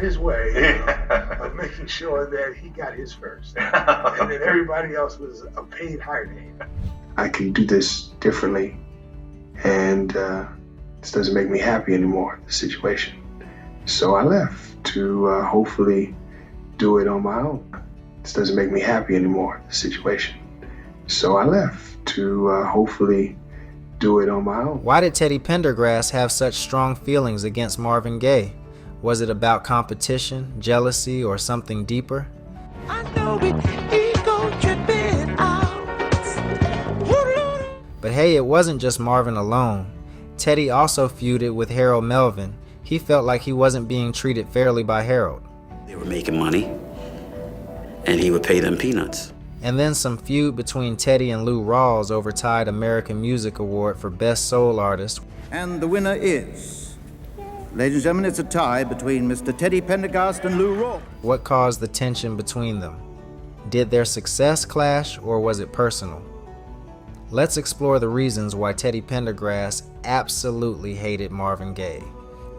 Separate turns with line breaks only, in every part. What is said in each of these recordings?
his way of making sure that he got his first, and then everybody else was a paid hired hand. I can do this differently, and this doesn't make me happy anymore, the situation. So I left to hopefully do it on my own. This doesn't make me happy anymore, the situation. So I left to hopefully do it on my own.
Why did Teddy Pendergrass have such strong feelings against Marvin Gaye? Was it about competition, jealousy, or something deeper? I know it, ego tripping out. But hey, it wasn't just Marvin alone. Teddy also feuded with Harold Melvin. He felt like he wasn't being treated fairly by Harold.
They were making money, and he would pay them peanuts.
And then some feud between Teddy and Lou Rawls over tied American Music Award for Best Soul Artist.
And the winner is, ladies and gentlemen, it's a tie between Mr. Teddy Pendergrass and Lou Rawls.
What caused the tension between them? Did their success clash, or was it personal? Let's explore the reasons why Teddy Pendergrass absolutely hated Marvin Gaye.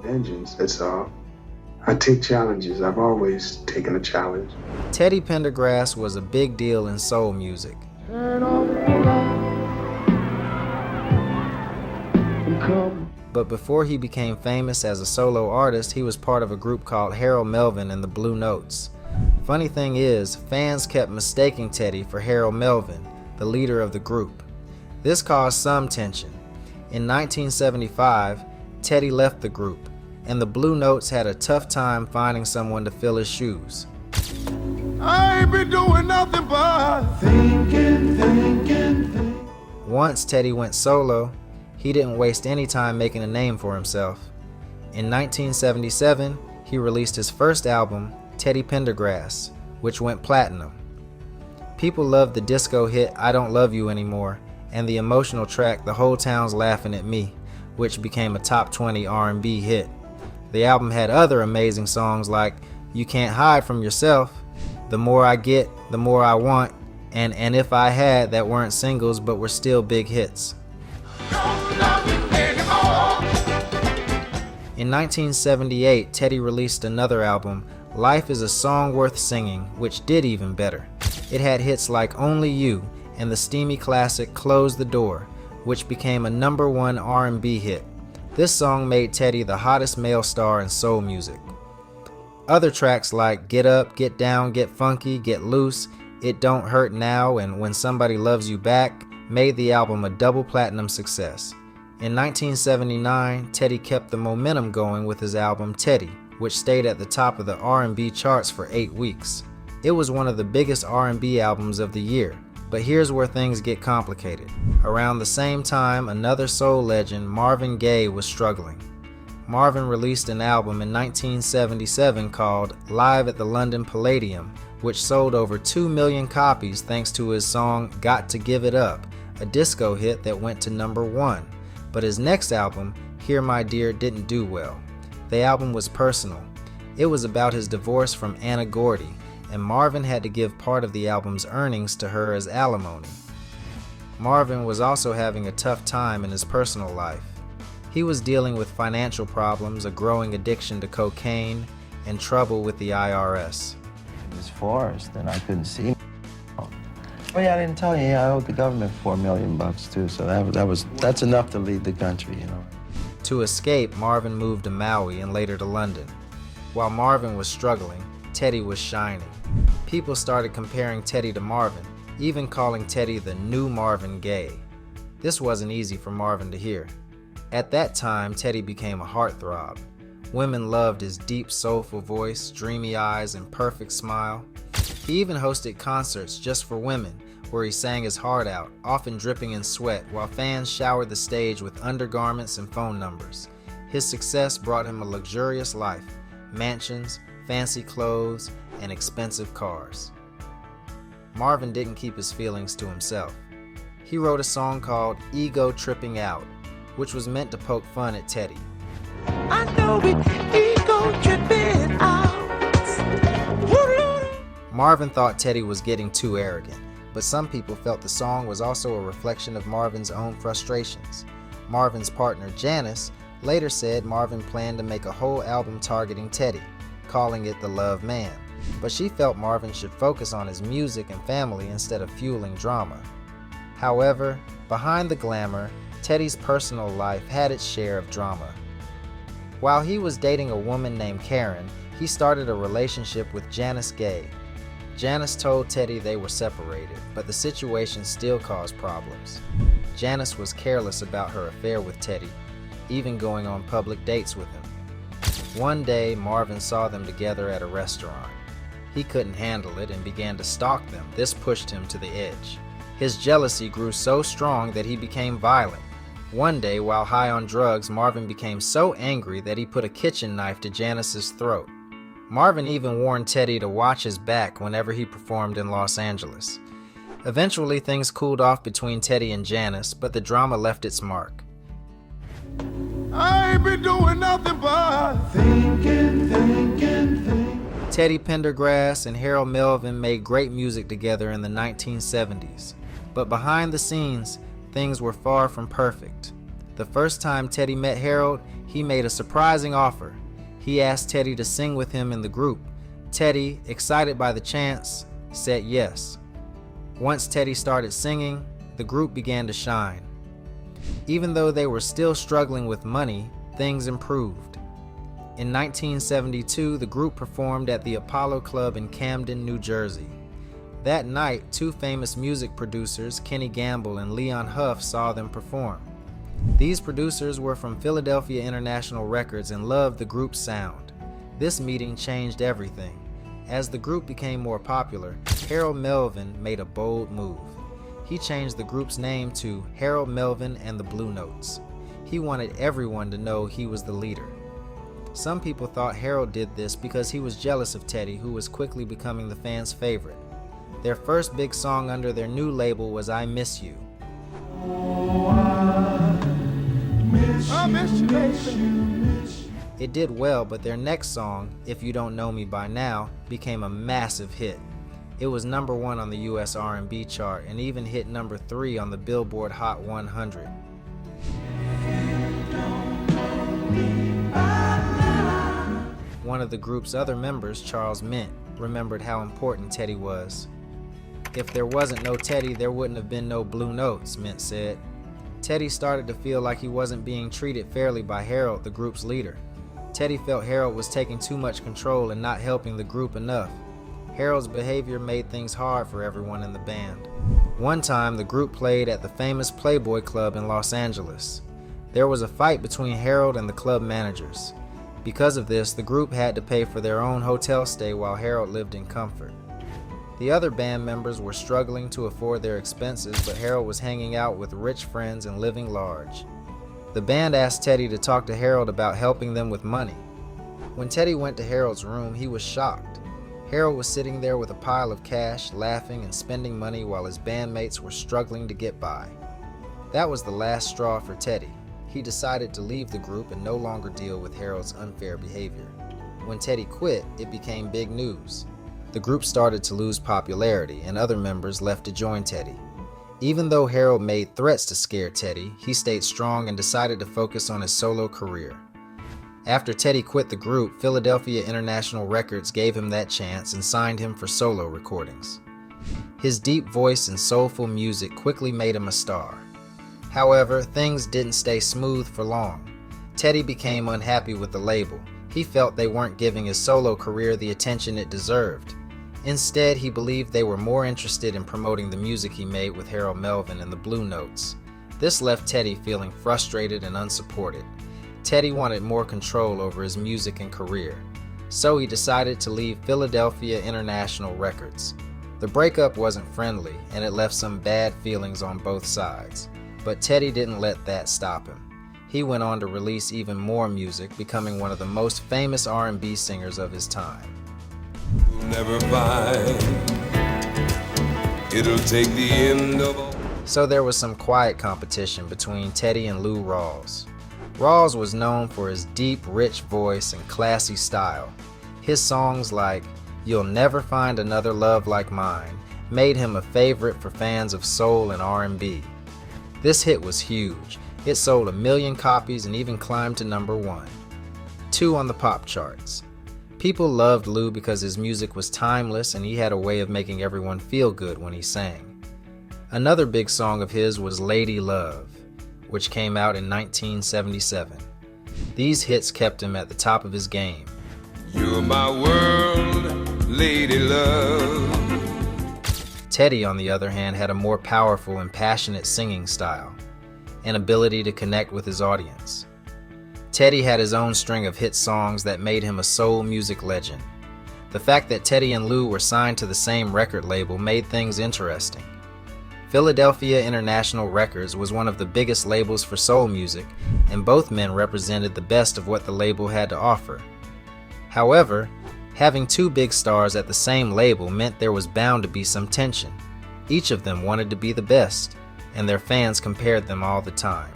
Vengeance, that's all. I take challenges. I've always taken a challenge.
Teddy Pendergrass was a big deal in soul music. But before he became famous as a solo artist, he was part of a group called Harold Melvin and the Blue Notes. Funny thing is, fans kept mistaking Teddy for Harold Melvin, the leader of the group. This caused some tension. In 1975, Teddy left the group, and the Blue Notes had a tough time finding someone to fill his shoes.
I ain't been doing nothing but thinking.
Once Teddy went solo, he didn't waste any time making a name for himself. In 1977, he released his first album, Teddy Pendergrass, which went platinum. People loved the disco hit I Don't Love You Anymore, and the emotional track The Whole Town's Laughing at Me, which became a top 20 R&B hit. The album had other amazing songs like You Can't Hide From Yourself, The More I Get, The More I Want, and If I Had, that weren't singles but were still big hits. In 1978, Teddy released another album, Life is a Song Worth Singing, which did even better. It had hits like Only You and the steamy classic Close the Door, which became a #1 R&B hit. This song made Teddy the hottest male star in soul music. Other tracks like Get Up, Get Down, Get Funky, Get Loose, It Don't Hurt Now, and When Somebody Loves You Back made the album a double platinum success. In 1979, Teddy kept the momentum going with his album Teddy, which stayed at the top of the R&B charts for 8 weeks. It was one of the biggest R&B albums of the year. But here's where things get complicated. Around the same time, another soul legend, Marvin Gaye, was struggling. Marvin released an album in 1977 called Live at the London Palladium, which sold over 2 million copies thanks to his song Got to Give It Up, a disco hit that went to #1. But his next album, Here My Dear, didn't do well. The album was personal. It was about his divorce from Anna Gordy, and Marvin had to give part of the album's earnings to her as alimony. Marvin was also having a tough time in his personal life. He was dealing with financial problems, a growing addiction to cocaine, and trouble with the IRS.
It was forest, and I couldn't see. Oh yeah, I didn't tell you. I owed the government $4 million too, so that's enough to lead the country, you know.
To escape, Marvin moved to Maui and later to London. While Marvin was struggling, Teddy was shining. People started comparing Teddy to Marvin, even calling Teddy the new Marvin Gaye. This wasn't easy for Marvin to hear. At that time, Teddy became a heartthrob. Women loved his deep, soulful voice, dreamy eyes, and perfect smile. He even hosted concerts just for women, where he sang his heart out, often dripping in sweat, while fans showered the stage with undergarments and phone numbers. His success brought him a luxurious life, mansions, fancy clothes, and expensive cars. Marvin didn't keep his feelings to himself. He wrote a song called Ego Tripping Out, which was meant to poke fun at Teddy. I know it, ego tripping out. Marvin thought Teddy was getting too arrogant, but some people felt the song was also a reflection of Marvin's own frustrations. Marvin's partner Janice later said Marvin planned to make a whole album targeting Teddy. calling it the Love Man. But she felt Marvin should focus on his music and family instead of fueling drama. However, behind the glamour, Teddy's personal life had its share of drama. While he was dating a woman named Karen, he started a relationship with Janice Gaye. Janice told Teddy they were separated, but the situation still caused problems. Janice was careless about her affair with Teddy, even going on public dates with him. One day, Marvin saw them together at a restaurant. He couldn't handle it and began to stalk them. This pushed him to the edge. His jealousy grew so strong that he became violent. One day, while high on drugs, Marvin became so angry that he put a kitchen knife to Janice's throat. Marvin even warned Teddy to watch his back whenever he performed in Los Angeles. Eventually, things cooled off between Teddy and Janice, but the drama left its mark.
I ain't been doing nothing but thinking.
Teddy Pendergrass and Harold Melvin made great music together in the 1970s. But behind the scenes, things were far from perfect. The first time Teddy met Harold, he made a surprising offer. He asked Teddy to sing with him in the group. Teddy, excited by the chance, said yes. Once Teddy started singing, the group began to shine. Even though they were still struggling with money, things improved. In 1972, the group performed at the Apollo Club in Camden, New Jersey. That night, two famous music producers, Kenny Gamble and Leon Huff, saw them perform. These producers were from Philadelphia International Records and loved the group's sound. This meeting changed everything. As the group became more popular, Harold Melvin made a bold move. He changed the group's name to Harold Melvin and the Blue Notes. He wanted everyone to know he was the leader. Some people thought Harold did this because he was jealous of Teddy, who was quickly becoming the fans' favorite. Their first big song under their new label was I Miss You.
I miss you, baby.
It did well, but their next song, If You Don't Know Me By Now, became a massive hit. It was number 1 on the US R&B chart and even hit number 3 on the Billboard Hot 100. One of the group's other members, Charles Mint, remembered how important Teddy was. If there wasn't no Teddy, there wouldn't have been no Blue Notes, Mint said. Teddy started to feel like he wasn't being treated fairly by Harold, the group's leader. Teddy felt Harold was taking too much control and not helping the group enough. Harold's behavior made things hard for everyone in the band. One time, the group played at the famous Playboy Club in Los Angeles. There was a fight between Harold and the club managers. Because of this, the group had to pay for their own hotel stay while Harold lived in comfort. The other band members were struggling to afford their expenses, but Harold was hanging out with rich friends and living large. The band asked Teddy to talk to Harold about helping them with money. When Teddy went to Harold's room, he was shocked. Harold was sitting there with a pile of cash, laughing and spending money while his bandmates were struggling to get by. That was the last straw for Teddy. He decided to leave the group and no longer deal with Harold's unfair behavior. When Teddy quit, it became big news. The group started to lose popularity and other members left to join Teddy. Even though Harold made threats to scare Teddy, he stayed strong and decided to focus on his solo career. After Teddy quit the group, Philadelphia International Records gave him that chance and signed him for solo recordings. His deep voice and soulful music quickly made him a star. However, things didn't stay smooth for long. Teddy became unhappy with the label. He felt they weren't giving his solo career the attention it deserved. Instead, he believed they were more interested in promoting the music he made with Harold Melvin and the Blue Notes. This left Teddy feeling frustrated and unsupported. Teddy wanted more control over his music and career, so he decided to leave Philadelphia International Records. The breakup wasn't friendly, and it left some bad feelings on both sides. But Teddy didn't let that stop him. He went on to release even more music, becoming one of the most famous R&B singers of his time.
Never find it'll take the end of all.
So there was some quiet competition between Teddy and Lou Rawls. Rawls was known for his deep, rich voice and classy style. His songs like You'll Never Find Another Love Like Mine made him a favorite for fans of soul and R&B. This hit was huge. It sold 1 million copies and even climbed to number 1. 2 on the pop charts. People loved Lou because his music was timeless and he had a way of making everyone feel good when he sang. Another big song of his was Lady Love, which came out in 1977. These hits kept him at the top of his game.
You're my world, lady love.
Teddy, on the other hand, had a more powerful and passionate singing style, an ability to connect with his audience. Teddy had his own string of hit songs that made him a soul music legend. The fact that Teddy and Lou were signed to the same record label made things interesting. Philadelphia International Records was one of the biggest labels for soul music, and both men represented the best of what the label had to offer. However, having two big stars at the same label meant there was bound to be some tension. Each of them wanted to be the best, and their fans compared them all the time.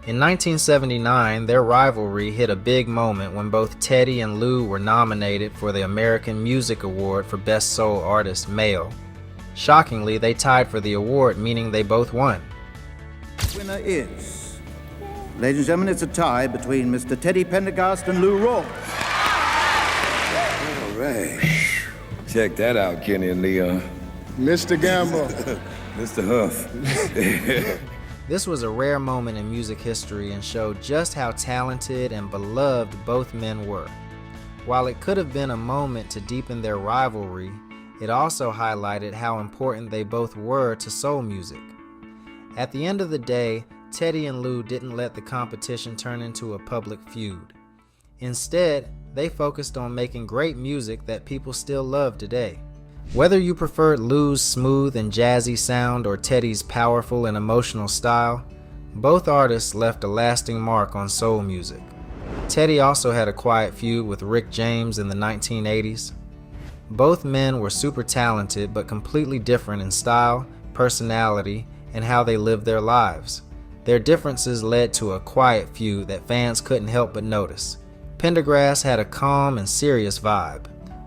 In 1979, their rivalry hit a big moment when both Teddy and Lou were nominated for the American Music Award for Best Soul Artist Male. Shockingly, they tied for the award, meaning they both won.
Winner is, ladies and gentlemen, it's a tie between Mr. Teddy Pendergrass and Lou Rawls.
All right. Check that out, Kenny and Leon.
Mr. Gamble.
Mr. Huff.
This was a rare moment in music history and showed just how talented and beloved both men were. While it could have been a moment to deepen their rivalry, it also highlighted how important they both were to soul music. At the end of the day, Teddy and Lou didn't let the competition turn into a public feud. Instead, they focused on making great music that people still love today. Whether you preferred Lou's smooth and jazzy sound or Teddy's powerful and emotional style, both artists left a lasting mark on soul music. Teddy also had a quiet feud with Rick James in the 1980s. Both men were super talented but completely different in style, personality, and how they lived their lives. Their differences led to a quiet feud that fans couldn't help but notice. Pendergrass had a calm and serious vibe.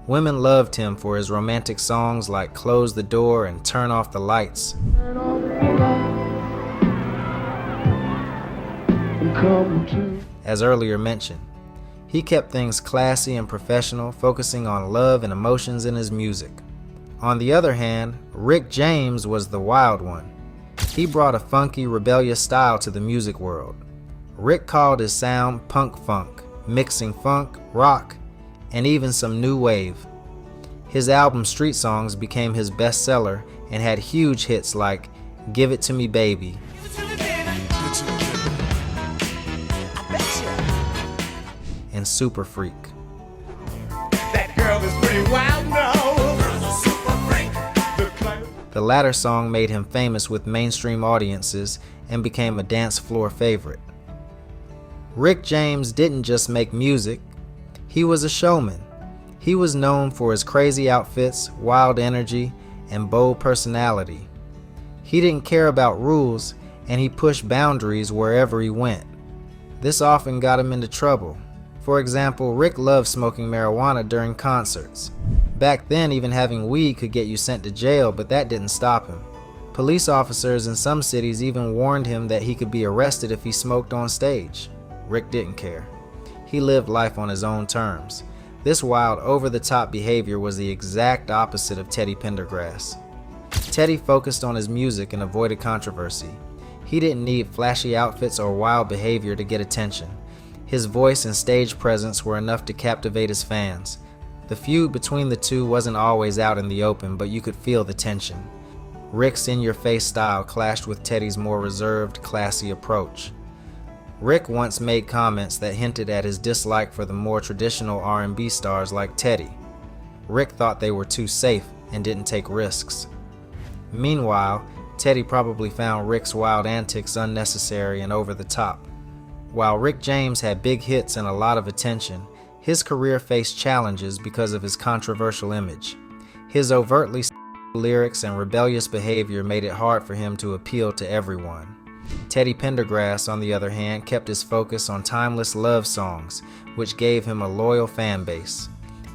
Women loved him for his romantic songs like Close the Door and Turn Off the Lights. As earlier mentioned, he kept things classy and professional, focusing on love and emotions in his music. On the other hand, Rick James was the wild one. He brought a funky, rebellious style to the music world. Rick called his sound punk funk, mixing funk, rock, and even some new wave. His album Street Songs became his bestseller and had huge hits like Give It To Me Baby and Super Freak.
That girl is pretty wild now.
The latter song made him famous with mainstream audiences and became a dance floor favorite. Rick James didn't just make music, he was a showman. He was known for his crazy outfits, wild energy, and bold personality. He didn't care about rules, and he pushed boundaries wherever he went. This often got him into trouble. For example, Rick loved smoking marijuana during concerts. Back then, even having weed could get you sent to jail, but that didn't stop him. Police officers in some cities even warned him that he could be arrested if he smoked on stage. Rick didn't care. He lived life on his own terms. This wild, over-the-top behavior was the exact opposite of Teddy Pendergrass. Teddy focused on his music and avoided controversy. He didn't need flashy outfits or wild behavior to get attention. His voice and stage presence were enough to captivate his fans. The feud between the two wasn't always out in the open, but you could feel the tension. Rick's in-your-face style clashed with Teddy's more reserved, classy approach. Rick once made comments that hinted at his dislike for the more traditional R&B stars like Teddy. Rick thought they were too safe and didn't take risks. Meanwhile, Teddy probably found Rick's wild antics unnecessary and over the top. While Rick James had big hits and a lot of attention, his career faced challenges because of his controversial image. His overtly lyrics and rebellious behavior made it hard for him to appeal to everyone. Teddy Pendergrass, on the other hand, kept his focus on timeless love songs, which gave him a loyal fan base.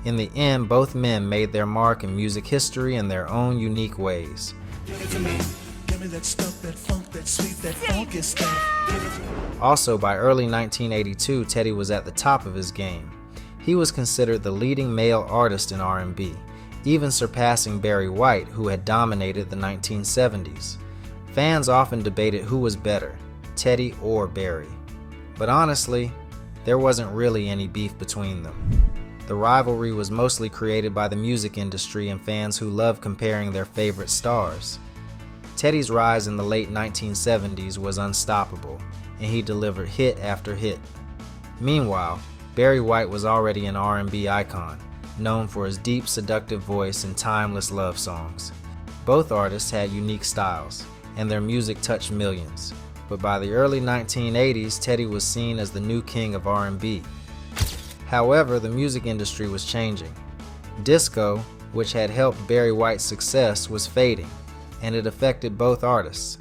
In the end, both men made their mark in music history in their own unique ways. Also, by early 1982, Teddy was at the top of his game. He was considered the leading male artist in R&B, even surpassing Barry White, who had dominated the 1970s. Fans often debated who was better, Teddy or Barry. But honestly, there wasn't really any beef between them. The rivalry was mostly created by the music industry and fans who loved comparing their favorite stars. Teddy's rise in the late 1970s was unstoppable, and he delivered hit after hit. Meanwhile, Barry White was already an R&B icon, known for his deep, seductive voice and timeless love songs. Both artists had unique styles, and their music touched millions. But by the early 1980s, Teddy was seen as the new king of R&B. However, the music industry was changing. Disco, which had helped Barry White's success, was fading, and it affected both artists.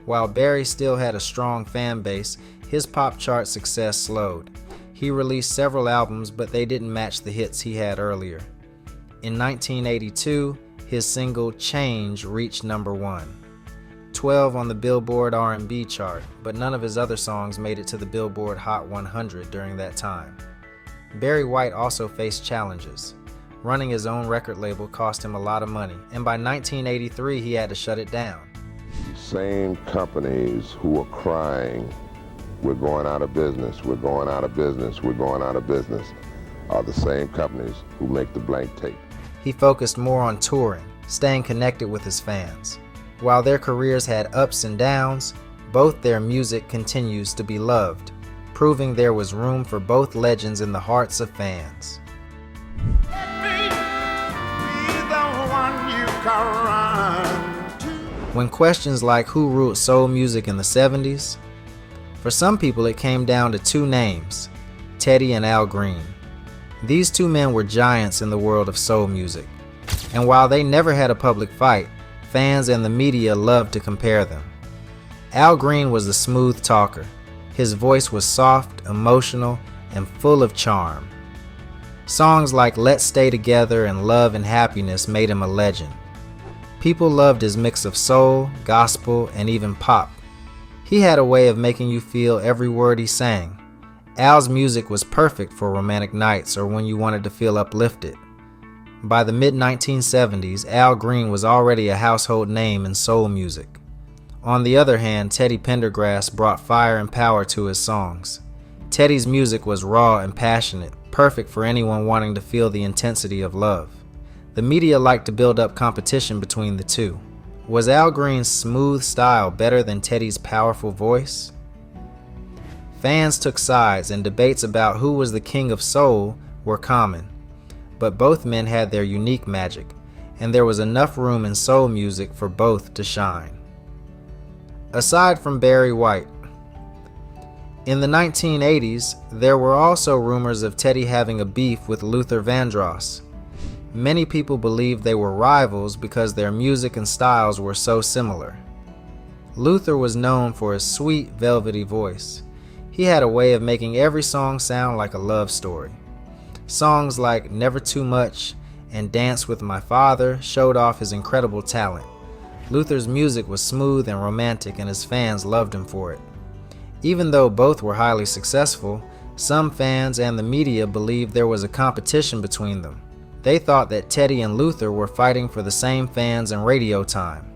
While Barry still had a strong fan base, his pop chart success slowed. He released several albums, but they didn't match the hits he had earlier. In 1982, his single Change reached #1, 12 on the Billboard R&B chart, but none of his other songs made it to the Billboard Hot 100 during that time. Barry White also faced challenges. Running his own record label cost him a lot of money, and by 1983 he had to shut it down.
Same companies who are crying, we're going out of business, we're going out of business, we're going out of business, are the same companies who make the blank tape.
He focused more on touring, staying connected with his fans. While their careers had ups and downs, both their music continues to be loved, proving there was room for both legends in the hearts of fans. When questions like who ruled soul music in the 70s, for some people it came down to two names, Teddy and Al Green. These two men were giants in the world of soul music, and while they never had a public fight, fans and the media loved to compare them. Al Green was a smooth talker. His voice was soft, emotional, and full of charm. Songs like Let's Stay Together and Love and Happiness made him a legend. People loved his mix of soul, gospel, and even pop. He had a way of making you feel every word he sang. Al's music was perfect for romantic nights or when you wanted to feel uplifted. By the mid-1970s, Al Green was already a household name in soul music. On the other hand, Teddy Pendergrass brought fire and power to his songs. Teddy's music was raw and passionate, perfect for anyone wanting to feel the intensity of love. The media liked to build up competition between the two. Was Al Green's smooth style better than Teddy's powerful voice? Fans took sides, and debates about who was the king of soul were common. But both men had their unique magic, and there was enough room in soul music for both to shine. Aside from Barry White, in the 1980s, there were also rumors of Teddy having a beef with Luther Vandross. Many people believed they were rivals because their music and styles were so similar. Luther was known for his sweet, velvety voice. He had a way of making every song sound like a love story. Songs like Never Too Much and Dance with My Father showed off his incredible talent. Luther's music was smooth and romantic, and his fans loved him for it. Even though both were highly successful, some fans and the media believed there was a competition between them. They thought that Teddy and Luther were fighting for the same fans and radio time.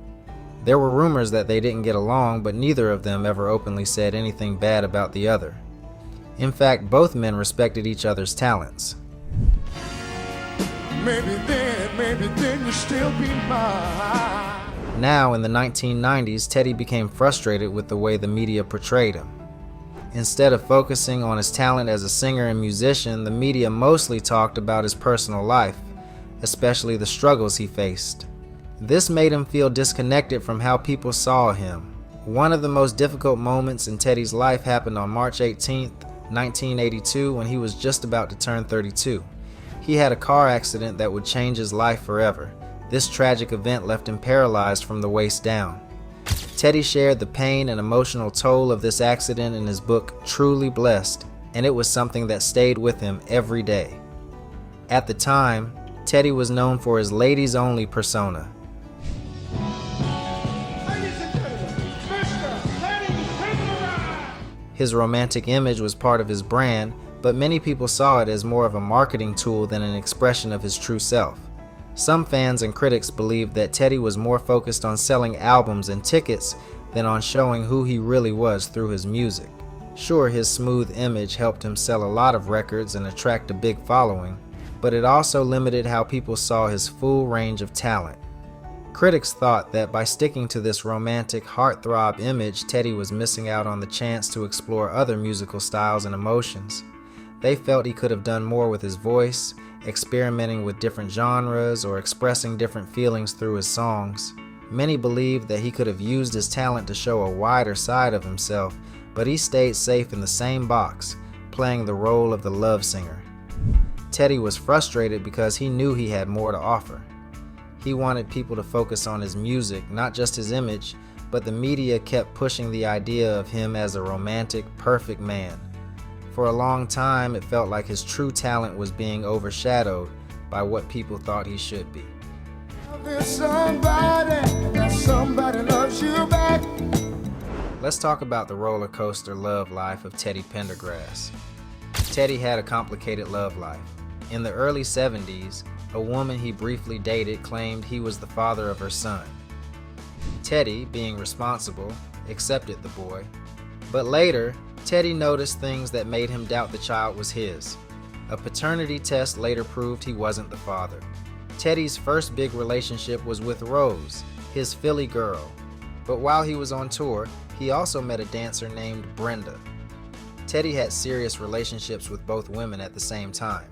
There were rumors that they didn't get along, but neither of them ever openly said anything bad about the other. In fact, both men respected each other's talents.
Maybe then you'll still be mine.
Now, in the 1990s, Teddy became frustrated with the way the media portrayed him. Instead of focusing on his talent as a singer and musician, the media mostly talked about his personal life, especially the struggles he faced. This made him feel disconnected from how people saw him. One of the most difficult moments in Teddy's life happened on March 18, 1982, when he was just about to turn 32. He had a car accident that would change his life forever. This tragic event left him paralyzed from the waist down. Teddy shared the pain and emotional toll of this accident in his book, Truly Blessed, and it was something that stayed with him every day. At the time, Teddy was known for his ladies-only persona. His romantic image was part of his brand, but many people saw it as more of a marketing tool than an expression of his true self. Some fans and critics believed that Teddy was more focused on selling albums and tickets than on showing who he really was through his music. Sure, his smooth image helped him sell a lot of records and attract a big following, but it also limited how people saw his full range of talent. Critics thought that by sticking to this romantic heartthrob image, Teddy was missing out on the chance to explore other musical styles and emotions. They felt he could have done more with his voice, experimenting with different genres or expressing different feelings through his songs. Many believed that he could have used his talent to show a wider side of himself, but he stayed safe in the same box, playing the role of the love singer. Teddy was frustrated because he knew he had more to offer. He wanted people to focus on his music, not just his image, but the media kept pushing the idea of him as a romantic, perfect man. For a long time, it felt like his true talent was being overshadowed by what people thought he should be.
There's somebody loves you back.
Let's talk about the roller coaster love life of Teddy Pendergrass. Teddy had a complicated love life. In the early 70s, a woman he briefly dated claimed he was the father of her son. Teddy, being responsible, accepted the boy. But later, Teddy noticed things that made him doubt the child was his. A paternity test later proved he wasn't the father. Teddy's first big relationship was with Rose, his Philly girl. But while he was on tour, he also met a dancer named Brenda. Teddy had serious relationships with both women at the same time.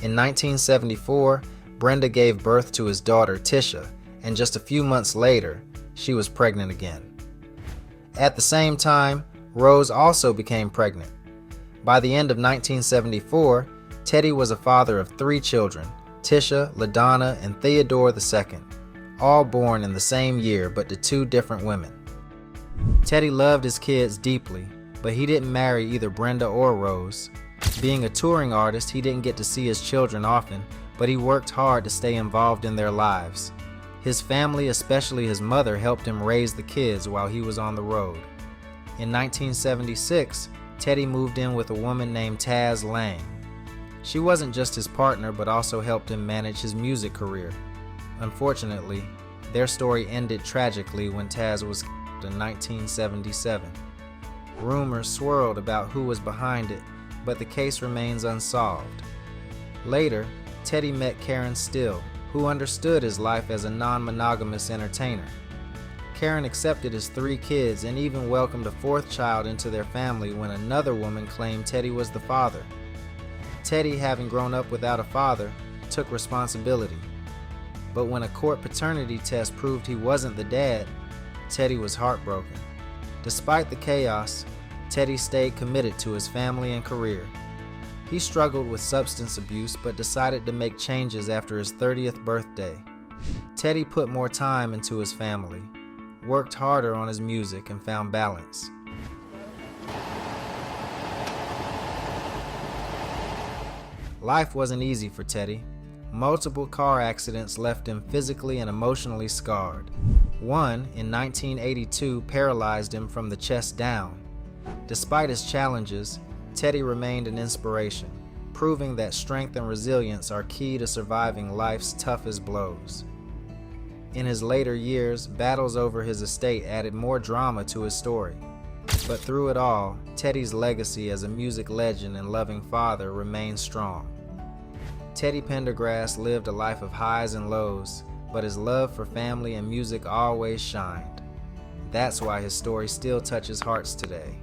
In 1974, Brenda gave birth to his daughter, Tisha, and just a few months later, she was pregnant again. At the same time, Rose also became pregnant. By the end of 1974, Teddy was a father of 3 children, Tisha, LaDonna, and Theodore II, all born in the same year but to 2 different women. Teddy loved his kids deeply, but he didn't marry either Brenda or Rose. Being a touring artist, he didn't get to see his children often, but he worked hard to stay involved in their lives. His family, especially his mother, helped him raise the kids while he was on the road. In 1976, Teddy moved in with a woman named Taz Lang. She wasn't just his partner, but also helped him manage his music career. Unfortunately, their story ended tragically when Taz was killed in 1977. Rumors swirled about who was behind it, but the case remains unsolved. Later, Teddy met Karen Still, who understood his life as a non-monogamous entertainer. Karen accepted his 3 kids and even welcomed a 4th child into their family when another woman claimed Teddy was the father. Teddy, having grown up without a father, took responsibility. But when a court paternity test proved he wasn't the dad, Teddy was heartbroken. Despite the chaos, Teddy stayed committed to his family and career. He struggled with substance abuse but decided to make changes after his 30th birthday. Teddy put more time into his family, worked harder on his music, and found balance. Life wasn't easy for Teddy. Multiple car accidents left him physically and emotionally scarred. One, in 1982, paralyzed him from the chest down. Despite his challenges, Teddy remained an inspiration, proving that strength and resilience are key to surviving life's toughest blows. In his later years, battles over his estate added more drama to his story. But through it all, Teddy's legacy as a music legend and loving father remains strong. Teddy Pendergrass lived a life of highs and lows, but his love for family and music always shined. That's why his story still touches hearts today.